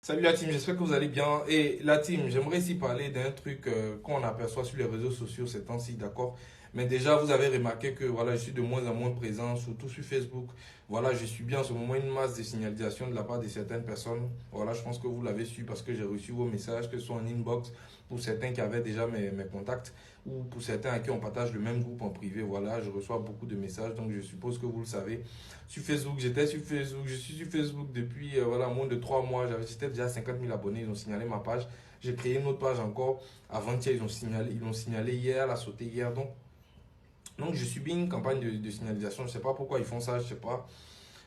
Salut la team, j'espère que vous allez bien. Et la team, j'aimerais ici parler d'un truc qu'on aperçoit sur les réseaux sociaux ces temps-ci, d'accord? Mais déjà, vous avez remarqué que voilà, je suis de moins en moins présent, surtout sur Facebook. Voilà, je subis en ce moment une masse de signalisation de la part de certaines personnes. Voilà, je pense que vous l'avez su parce que j'ai reçu vos messages, que ce soit en inbox, pour certains qui avaient déjà mes contacts, ou pour certains à qui on partage le même groupe en privé. Voilà, je reçois beaucoup de messages, donc je suppose que vous le savez. Sur Facebook, j'étais sur Facebook, je suis sur Facebook depuis voilà, moins de 3 mois. J'étais déjà à 50 000 abonnés, ils ont signalé ma page. J'ai créé une autre page encore. Avant-hier, ils l'ont signalé hier, elle a sauté hier. Donc je subis une campagne de signalisation. Je ne sais pas pourquoi ils font ça, je ne sais pas.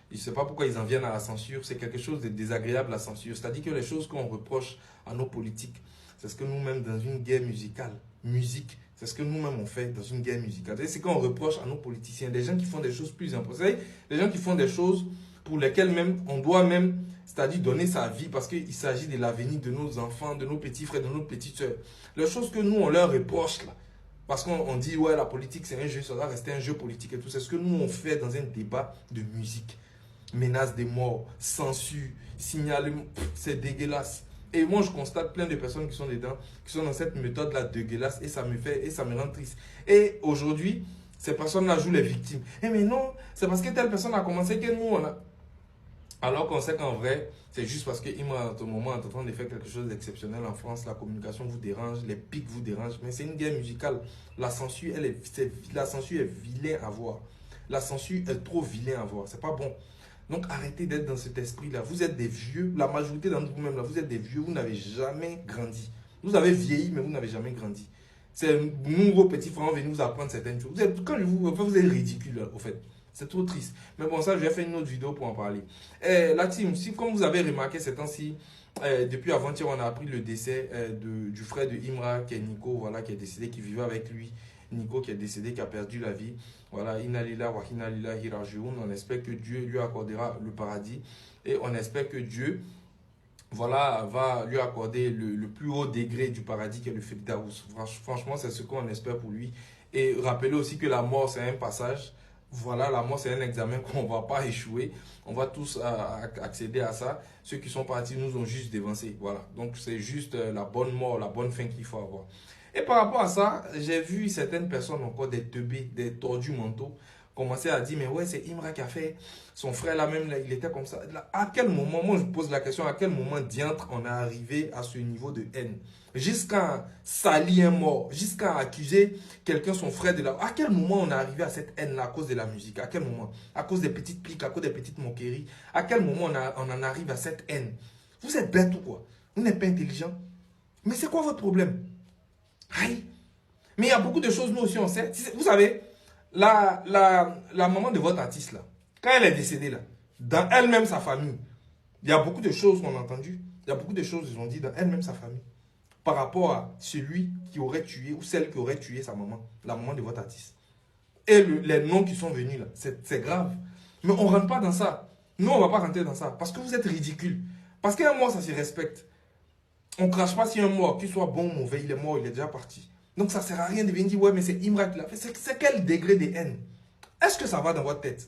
Je ne sais pas pourquoi ils en viennent à la censure. C'est quelque chose de désagréable, la censure. C'est-à-dire que les choses qu'on reproche à nos politiques, c'est ce que nous-mêmes, dans une guerre musicale, musique, c'est ce que nous-mêmes on fait dans une guerre musicale. C'est qu'on reproche à nos politiciens, des gens qui font des choses plus importantes. Vous savez, des gens qui font des choses pour lesquelles même on doit même, c'est-à-dire donner sa vie parce qu'il s'agit de l'avenir de nos enfants, de nos petits frères, de nos petites soeurs. Les choses que nous, on leur reproche là. Parce qu'on dit, ouais, la politique, c'est un jeu, ça doit rester un jeu politique et tout. C'est ce que nous, on fait dans un débat de musique. Menace de mort, censure, signalement, c'est dégueulasse. Et moi, je constate plein de personnes qui sont dedans, qui sont dans cette méthode-là dégueulasse et ça me rend triste. Et aujourd'hui, ces personnes-là jouent les victimes. Eh mais non, c'est parce que telle personne a commencé que nous, on a... Alors qu'on sait qu'en vrai, c'est juste parce qu'Imra, en ce moment, est en train de faire quelque chose d'exceptionnel en France. La communication vous dérange, les pics vous dérangent. Mais c'est une guerre musicale. La censure est vilain à voir. La censure est trop vilain à voir. C'est pas bon. Donc arrêtez d'être dans cet esprit-là. Vous êtes des vieux. La majorité d'entre vous-même, là, vous êtes des vieux. Vous n'avez jamais grandi. Vous avez vieilli, mais vous n'avez jamais grandi. C'est nous, vos petits frères, venus vous apprendre certaines choses. Vous êtes ridicule, au fait. C'est trop triste. Mais bon, ça, je vais faire une autre vidéo pour en parler. La team, si comme vous avez remarqué ces temps-ci, depuis avant-hier, on a appris le décès du frère de Imra, qui est Nico, voilà, qui est décédé, qui vivait avec lui. Nico qui est décédé, qui a perdu la vie. Voilà, Inalila wa Inalila Hirajun. On espère que Dieu lui accordera le paradis. Et on espère que Dieu, voilà, va lui accorder le plus haut degré du paradis qui est le Firdaus. Franchement, c'est ce qu'on espère pour lui. Et rappelez aussi que la mort, c'est un passage. Voilà, la mort, c'est un examen qu'on ne va pas échouer. On va tous accéder à ça. Ceux qui sont partis nous ont juste dévancé. Voilà. Donc, c'est juste la bonne mort, la bonne fin qu'il faut avoir. Et par rapport à ça, j'ai vu certaines personnes encore, des teubés, des tordus mentaux, commencer à dire, mais ouais, c'est Imra qui a fait, son frère là même, là, il était comme ça. Là, à quel moment, moi je me pose la question, à quel moment diantre on est arrivé à ce niveau de haine? Jusqu'à salir un mort, jusqu'à accuser quelqu'un, son frère de là. À quel moment on est arrivé à cette haine-là à cause de la musique? À quel moment? À cause des petites piques, à cause des petites moqueries. À quel moment on en arrive à cette haine? Vous êtes bête ou quoi? Vous n'êtes pas intelligent? Mais c'est quoi votre problème? Aïe. Mais il y a beaucoup de choses, nous aussi, on sait. Vous savez, la maman de votre artiste, là, quand elle est décédée, là, dans elle-même, sa famille, il y a beaucoup de choses qu'on a entendues. Il y a beaucoup de choses qu'ils ont dit dans elle-même, sa famille. Par rapport à celui qui aurait tué ou celle qui aurait tué sa maman, la maman de votre artiste. Et les noms qui sont venus, là, c'est grave. Mais on ne rentre pas dans ça. Nous, on ne va pas rentrer dans ça. Parce que vous êtes ridicule. Parce qu'un mort, ça se respecte. On ne crache pas sur un mort, qu'il soit bon ou mauvais, il est mort, il est déjà parti. Donc ça ne sert à rien de venir dire, ouais, mais c'est Imra qui l'a fait. C'est quel degré de haine? Est-ce que ça va dans votre tête?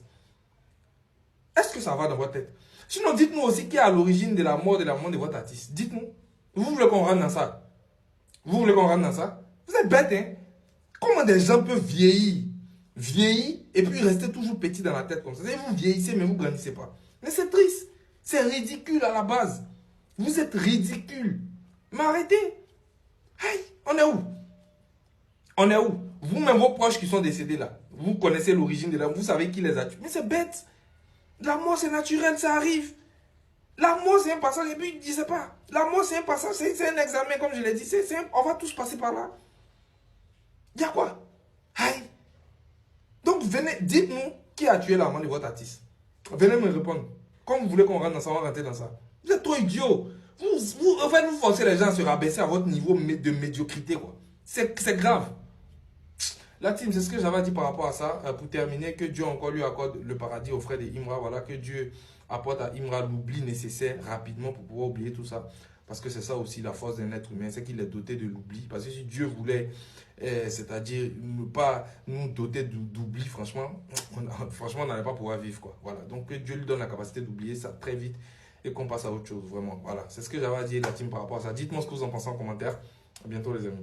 Est-ce que ça va dans votre tête? Sinon, dites-nous aussi qui est à l'origine de la mort de votre artiste. Dites-nous. Vous voulez qu'on rentre dans ça? Vous voulez qu'on rentre dans ça? Vous êtes bête, hein? Comment des gens peuvent vieillir et puis rester toujours petit dans la tête comme ça? Vous vieillissez, mais vous ne grandissez pas. Mais c'est triste. C'est ridicule à la base. Vous êtes ridicule. Mais arrêtez. Aïe, on est où? On est où? Vous-même, vos proches qui sont décédés là, vous connaissez l'origine de l'homme, vous savez qui les a tués. Mais c'est bête. La mort, c'est naturel, ça arrive. La mort, c'est un passage, et puis, je ne sais pas. La mort, c'est un passage, c'est un examen, comme je l'ai dit. On va tous passer par là. Il y a quoi? Aïe. Donc, venez, dites-nous qui a tué la maman de votre artiste. Venez me répondre. Comme vous voulez qu'on rentre dans ça, on va rentrer dans ça. Vous êtes trop idiot. En fait, vous forcez les gens à se rabaisser à votre niveau de médiocrité, quoi. C'est grave. La team, c'est ce que j'avais dit par rapport à ça. Pour terminer, que Dieu encore lui accorde le paradis aux frères d'Imra. Voilà, que Dieu apporte à Imra l'oubli nécessaire rapidement pour pouvoir oublier tout ça. Parce que c'est ça aussi la force d'un être humain, c'est qu'il est doté de l'oubli. Parce que si Dieu voulait, c'est-à-dire ne pas nous doter d'oubli, franchement, on n'allait pas pouvoir vivre, quoi. Voilà. Donc que Dieu lui donne la capacité d'oublier ça très vite et qu'on passe à autre chose, vraiment. Voilà, c'est ce que j'avais à dire, la team, par rapport à ça. Dites-moi ce que vous en pensez en commentaire. À bientôt, les amis.